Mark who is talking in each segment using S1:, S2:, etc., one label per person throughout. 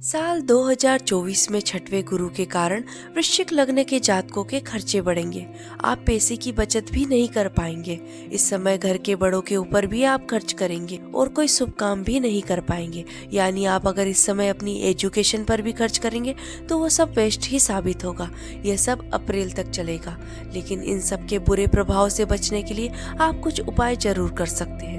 S1: साल 2024 में छठवें गुरु के कारण वृश्चिक लग्न के जातकों के खर्चे बढ़ेंगे। आप पैसे की बचत भी नहीं कर पाएंगे। इस समय घर के बड़ों के ऊपर भी आप खर्च करेंगे और कोई शुभ काम भी नहीं कर पाएंगे। यानी आप अगर इस समय अपनी एजुकेशन पर भी खर्च करेंगे तो वो सब वेस्ट ही साबित होगा। यह सब अप्रैल तक चलेगा, लेकिन इन सब के बुरे प्रभाव से बचने के लिए आप कुछ उपाय जरूर कर सकते हैं।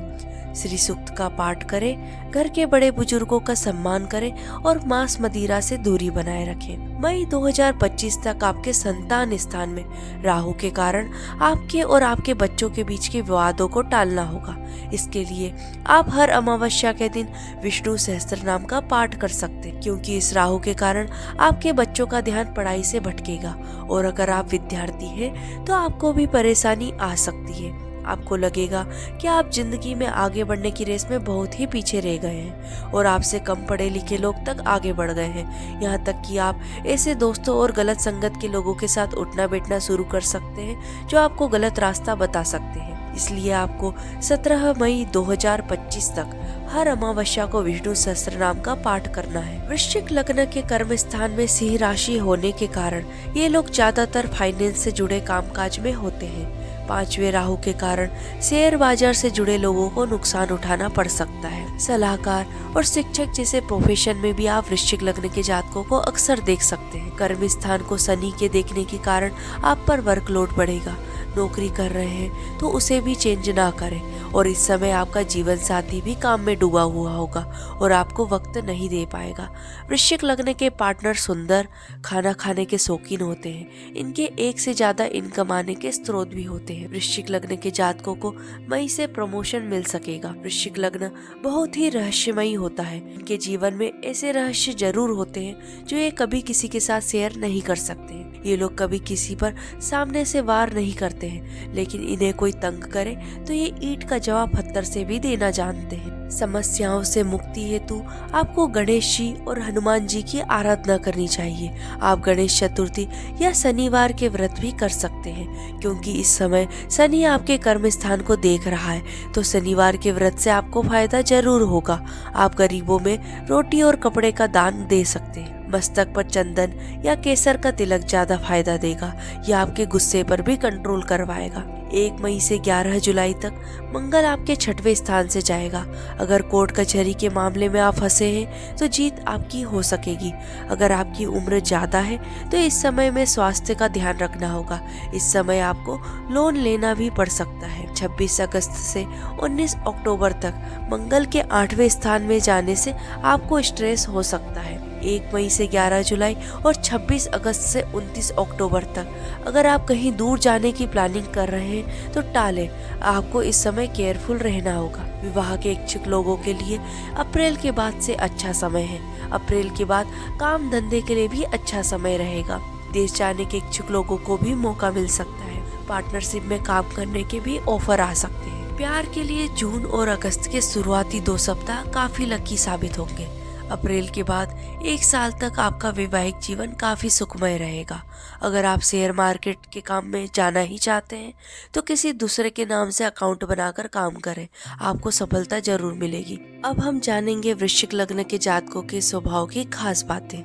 S1: श्री सूक्त का पाठ करें, घर के बड़े बुजुर्गों का सम्मान करें और मांस मदिरा से दूरी बनाए रखें। मई 2025 तक आपके संतान स्थान में राहु के कारण आपके और आपके बच्चों के बीच के विवादों को टालना होगा। इसके लिए आप हर अमावस्या के दिन विष्णु सहस्त्र नाम का पाठ कर सकते हैं, क्योंकि इस राहु के कारण आपके बच्चों का ध्यान पढ़ाई से भटकेगा और अगर आप विद्यार्थी हैं तो आपको भी परेशानी आ सकती है। आपको लगेगा कि आप जिंदगी में आगे बढ़ने की रेस में बहुत ही पीछे रह गए हैं और आपसे कम पढ़े लिखे लोग तक आगे बढ़ गए हैं। यहाँ तक कि आप ऐसे दोस्तों और गलत संगत के लोगों के साथ उठना बैठना शुरू कर सकते हैं जो आपको गलत रास्ता बता सकते हैं। इसलिए आपको 17 मई 2025 तक हर अमावस्या को विष्णु सहस्त्र नाम का पाठ करना है। वृश्चिक लग्न के कर्म स्थान में सिंह राशि होने के कारण ये लोग ज्यादातर फाइनेंस से जुड़े कामकाज में होते हैं। 5वें राहु के कारण शेयर बाजार से जुड़े लोगों को नुकसान उठाना पड़ सकता है। सलाहकार और शिक्षक जैसे प्रोफेशन में भी आप वृश्चिक लग्न के जातकों को अक्सर देख सकते हैं। कर्म स्थान को शनि के देखने के कारण आप पर वर्कलोड बढ़ेगा। नौकरी कर रहे हैं तो उसे भी चेंज ना करें और इस समय आपका जीवन साथी भी काम में डूबा हुआ होगा और आपको वक्त नहीं दे पाएगा। वृश्चिक लग्न के पार्टनर सुंदर, खाना खाने के शौकीन होते हैं। इनके एक से ज्यादा इनकम आने के स्रोत भी होते हैं। वृश्चिक लग्न के जातकों को मई से प्रमोशन मिल सकेगा। वृश्चिक लग्न बहुत ही रहस्यमयी होता है। इनके जीवन में ऐसे रहस्य जरूर होते हैं जो ये कभी किसी के साथ शेयर नहीं कर सकते हैं। ये लोग कभी किसी पर सामने से वार नहीं करते हैं, लेकिन इन्हें कोई तंग करे तो ये ईंट का जवाब पत्थर से भी देना जानते हैं। समस्याओं से मुक्ति हेतु आपको गणेश जी और हनुमान जी की आराधना करनी चाहिए। आप गणेश चतुर्थी या शनिवार के व्रत भी कर सकते हैं, क्योंकि इस समय शनि आपके कर्म स्थान को देख रहा है, तो शनिवार के व्रत से आपको फायदा जरूर होगा। आप गरीबों में रोटी और कपड़े का दान दे सकते हैं। मस्तक पर चंदन या केसर का तिलक ज्यादा फायदा देगा। यह आपके गुस्से पर भी कंट्रोल करवाएगा। 1 मई से 11 जुलाई तक मंगल आपके 6वें स्थान से जाएगा। अगर कोर्ट कचहरी के मामले में आप फंसे हैं तो जीत आपकी हो सकेगी। अगर आपकी उम्र ज्यादा है तो इस समय में स्वास्थ्य का ध्यान रखना होगा। इस समय आपको लोन लेना भी पड़ सकता है। 26 अगस्त से 19 अक्टूबर तक मंगल के 8वें स्थान में जाने से आपको स्ट्रेस हो सकता है। 1 मई से 11 जुलाई और 26 अगस्त से 29 अक्टूबर तक अगर आप कहीं दूर जाने की प्लानिंग कर रहे हैं तो टालें। आपको इस समय केयरफुल रहना होगा। विवाह के इच्छुक लोगों के लिए अप्रैल के बाद से अच्छा समय है। अप्रैल के बाद काम धंधे के लिए भी अच्छा समय रहेगा। देश जाने के इच्छुक लोगों को भी मौका मिल सकता है। पार्टनरशिप में काम करने के भी ऑफर आ सकते हैं। प्यार के लिए जून और अगस्त के शुरुआती 2 सप्ताह काफी लकी साबित होंगे। अप्रैल के बाद 1 साल तक आपका वैवाहिक जीवन काफी सुखमय रहेगा। अगर आप शेयर मार्केट के काम में जाना ही चाहते हैं तो किसी दूसरे के नाम से अकाउंट बनाकर काम करें, आपको सफलता जरूर मिलेगी। अब हम जानेंगे वृश्चिक लग्न के जातकों के स्वभाव की खास बातें।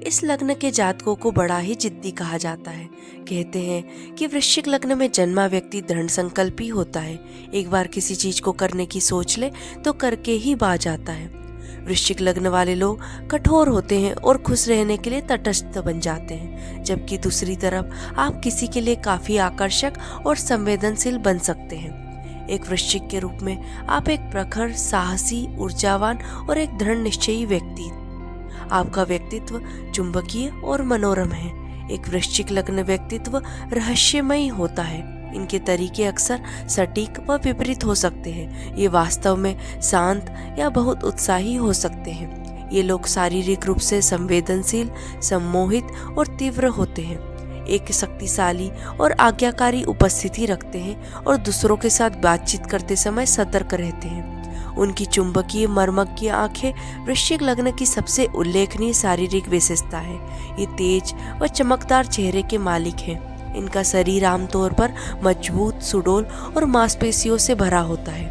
S1: इस लग्न के जातकों को बड़ा ही जिद्दी कहा जाता है। कहते हैं कि वृश्चिक लग्न में जन्मा व्यक्ति दृढ़ संकल्पी होता है। एक बार किसी चीज को करने की सोच ले तो करके ही बाज जाता है। वृश्चिक लग्न वाले लोग कठोर होते हैं और खुश रहने के लिए तटस्थ बन जाते हैं, जबकि दूसरी तरफ आप किसी के लिए काफी आकर्षक और संवेदनशील बन सकते हैं। एक वृश्चिक के रूप में आप एक प्रखर, साहसी, ऊर्जावान और एक दृढ़ निश्चयी व्यक्ति। आपका व्यक्तित्व चुंबकीय और मनोरम है। एक वृश्चिक लग्न व्यक्तित्व रहस्यमयी होता है। इनके तरीके अक्सर सटीक व विपरीत हो सकते हैं। ये वास्तव में शांत या बहुत उत्साही हो सकते हैं। ये लोग शारीरिक रूप से संवेदनशील, सम्मोहित और तीव्र होते हैं। एक शक्तिशाली और आज्ञाकारी उपस्थिति रखते हैं और दूसरों के साथ बातचीत करते समय सतर्क रहते हैं। उनकी चुंबकीय मर्मज्ञ आंखें वृश्चिक लग्न की सबसे उल्लेखनीय शारीरिक विशेषता है। ये तेज व चमकदार चेहरे के मालिक हैं। इनका शरीर आमतौर पर मजबूत, सुडौल और मांसपेशियों से भरा होता है।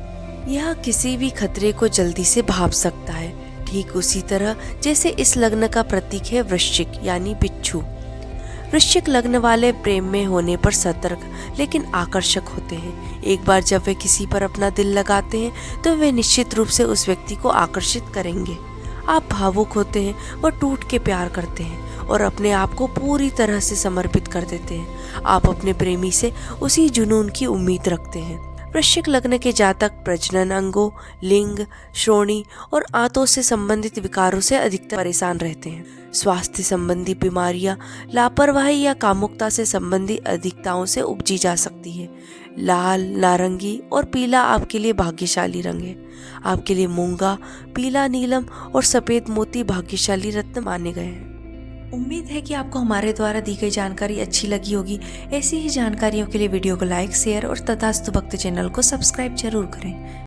S1: यह किसी भी खतरे को जल्दी से भाप सकता है। ठीक उसी तरह जैसे इस लग्न का प्रतीक है वृश्चिक यानी बिच्छू। वृश्चिक लग्न वाले प्रेम में होने पर सतर्क लेकिन आकर्षक होते हैं। एक बार जब वे किसी पर अपना दिल लगाते हैं तो वे निश्चित रूप से उस व्यक्ति को आकर्षित करेंगे। आप भावुक होते हैं व टूट के प्यार करते हैं और अपने आप को पूरी तरह से समर्पित कर देते हैं। आप अपने प्रेमी से उसी जुनून की उम्मीद रखते हैं। वृश्चिक लग्न के जातक प्रजनन अंगों, लिंग, श्रोणि और आंतों से संबंधित विकारों से अधिकतर परेशान रहते हैं। स्वास्थ्य संबंधी बीमारियां, लापरवाही या कामुकता से संबंधित अधिकताओं से उपजी जा सकती है। लाल, नारंगी और पीला आपके लिए भाग्यशाली रंग है। आपके लिए मूंगा, पीला, नीलम और सफेद मोती भाग्यशाली रत्न माने गए हैं। उम्मीद है कि आपको हमारे द्वारा दी गई जानकारी अच्छी लगी होगी। ऐसी ही जानकारियों के लिए वीडियो को लाइक, शेयर और तथास्तु भक्त चैनल को सब्सक्राइब जरूर करें।